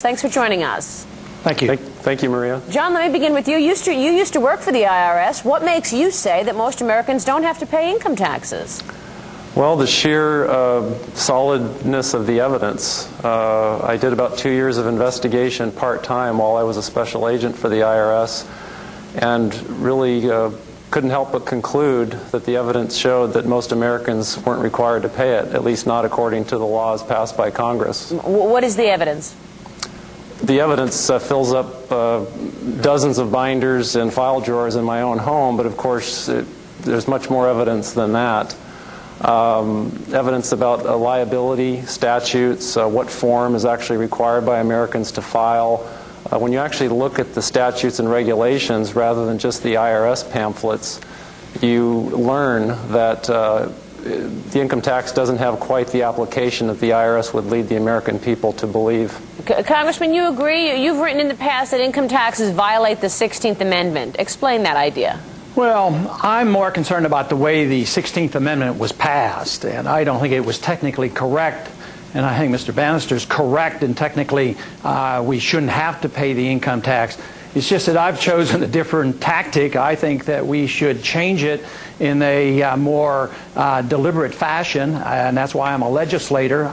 Thanks for joining us. Thank you. Thank you, Maria. John, let me begin with you. You used to work for the IRS. What makes you say that most Americans don't have to pay income taxes? Well, the sheer solidness of the evidence. I did about 2 years of investigation part-time while I was a special agent for the IRS, and really couldn't help but conclude that the evidence showed that most Americans weren't required to pay it, at least not according to the laws passed by Congress. What is the evidence? The evidence fills up dozens of binders and file drawers in my own home, but of course there's much more evidence than that. Evidence about liability statutes, what form is actually required by Americans to file. When you actually look at the statutes and regulations rather than just the IRS pamphlets, you learn that the income tax doesn't have quite the application that the IRS would lead the American people to believe. Congressman, you agree? You've written in the past that income taxes violate the 16th Amendment. Explain that idea. Well, I'm more concerned about the way the 16th Amendment was passed, and I don't think it was technically correct. And I think Mr. Bannister's correct, and technically we shouldn't have to pay the income tax. It's just that I've chosen a different tactic. I think that we should change it in a more deliberate fashion, and that's why I'm a legislator.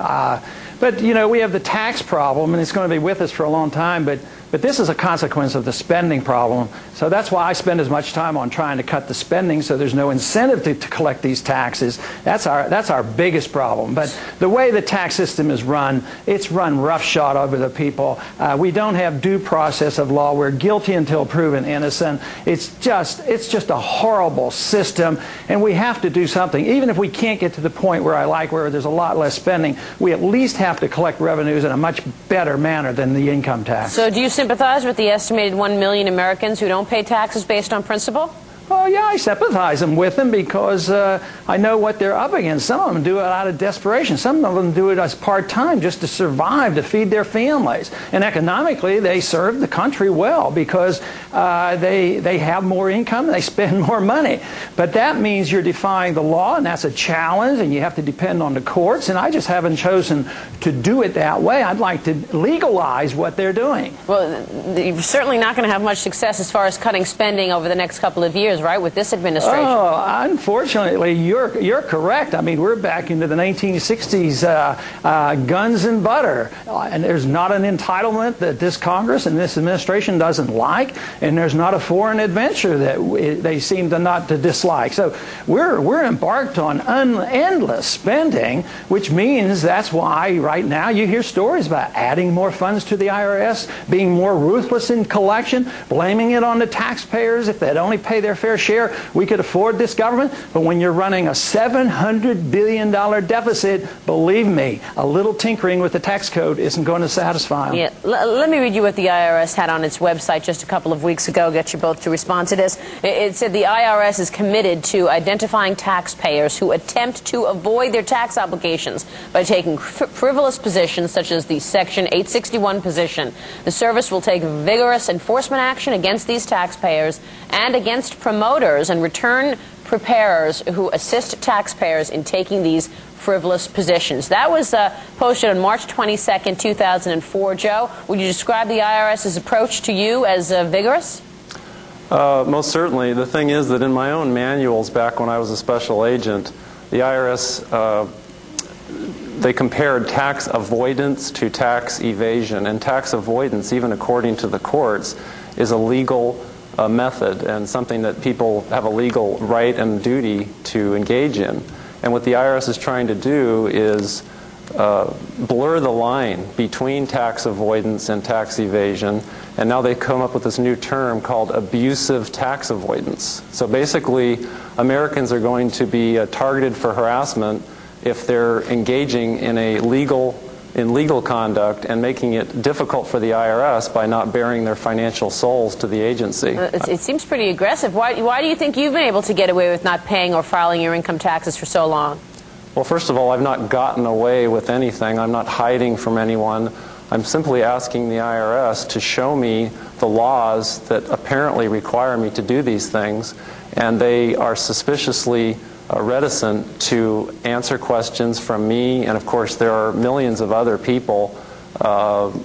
But, you know, we have the tax problem, and it's going to be with us for a long time, but this is a consequence of the spending problem. So that's why I spend as much time on trying to cut the spending so there's no incentive to collect these taxes. That's our biggest problem. But the way the tax system is run, it's run roughshod over the people. We don't have due process of law. We're guilty until proven innocent. It's just a horrible system, and we have to do something. Even if we can't get to the point where there's a lot less spending, we at least have to collect revenues in a much better manner than the income tax. So do you sympathize with the estimated 1 million Americans who don't pay taxes based on principle? Oh, yeah, I sympathize with them because I know what they're up against. Some of them do it out of desperation. Some of them do it as part-time just to survive, to feed their families. And economically, they serve the country well because they have more income, they spend more money. But that means you're defying the law, and that's a challenge, and you have to depend on the courts. And I just haven't chosen to do it that way. I'd like to legalize what they're doing. Well, you're certainly not going to have much success as far as cutting spending over the next couple of years, right, with this administration? Oh, unfortunately, you're correct. I mean, we're back into the 1960s, guns and butter. And there's not an entitlement that this Congress and this administration doesn't like, and there's not a foreign adventure that they seem to not to dislike. So we're embarked on endless spending, which means that's why right now you hear stories about adding more funds to the IRS, being more ruthless in collection, blaming it on the taxpayers. If they'd only pay their fair share, we could afford this government. But when you're running a $700 billion deficit, believe me, a little tinkering with the tax code isn't going to satisfy them. Yeah. Let me read you what the IRS had on its website just a couple of weeks ago, get you both to respond to this. It said the IRS is committed to identifying taxpayers who attempt to avoid their tax obligations by taking frivolous positions such as the Section 861 position. The service will take vigorous enforcement action against these taxpayers and against promoters and return preparers who assist taxpayers in taking these frivolous positions. That was posted on March 22nd, 2004. Joe, would you describe the IRS's approach to you as vigorous? Most certainly. The thing is that in my own manuals back when I was a special agent, the IRS, they compared tax avoidance to tax evasion. And tax avoidance, even according to the courts, is a legal method and something that people have a legal right and duty to engage in. And what the IRS is trying to do is blur the line between tax avoidance and tax evasion, and now they come up with this new term called abusive tax avoidance. So basically, Americans are going to be targeted for harassment if they're engaging in legal conduct and making it difficult for the IRS by not bearing their financial souls to the agency. It seems pretty aggressive. Why do you think you've been able to get away with not paying or filing your income taxes for so long? Well, first of all, I've not gotten away with anything. I'm not hiding from anyone. I'm simply asking the IRS to show me the laws that apparently require me to do these things, and they are suspiciously reticent to answer questions from me, and of course there are millions of other people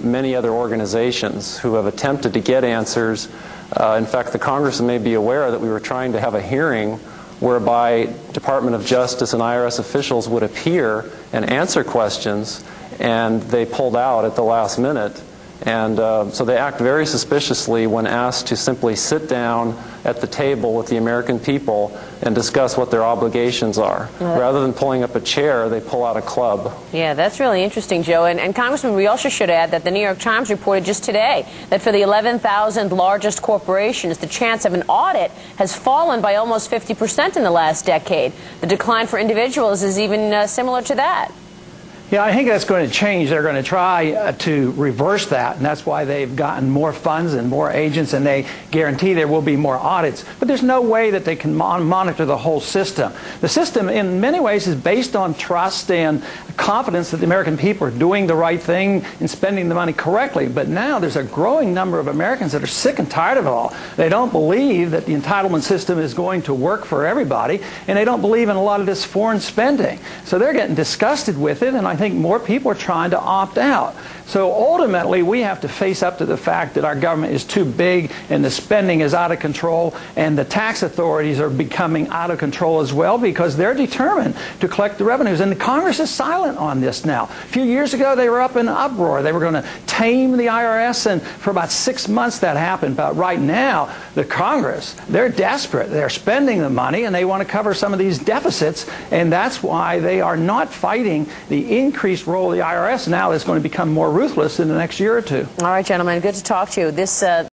many other organizations who have attempted to get answers. In fact, the Congress may be aware that we were trying to have a hearing whereby Department of Justice and IRS officials would appear and answer questions, and they pulled out at the last minute. And so they act very suspiciously when asked to simply sit down at the table with the American people and discuss what their obligations are. Rather than pulling up a chair, they pull out a club. Yeah, that's really interesting, Joe. And Congressman, we also should add that the New York Times reported just today that for the 11,000 largest corporations, the chance of an audit has fallen by almost 50% in the last decade. The decline for individuals is even similar to that. Yeah, I think that's going to change. They're going to try to reverse that, and that's why they've gotten more funds and more agents, and they guarantee there will be more audits. But there's no way that they can monitor the whole system. The system, in many ways, is based on trust and confidence that the American people are doing the right thing and spending the money correctly. But now there's a growing number of Americans that are sick and tired of it all. They don't believe that the entitlement system is going to work for everybody, and they don't believe in a lot of this foreign spending. So they're getting disgusted with it, and I think more people are trying to opt out. So ultimately, we have to face up to the fact that our government is too big and the spending is out of control, and the tax authorities are becoming out of control as well because they're determined to collect the revenues. And the Congress is silent on this now. A few years ago, they were up in uproar. They were going to tame the IRS, and for about 6 months that happened. But right now, the Congress, they're desperate. They're spending the money, and they want to cover some of these deficits, and that's why they are not fighting the increased role of the IRS now that's going to become more ruthless in the next year or two. All right, gentlemen, good to talk to you. This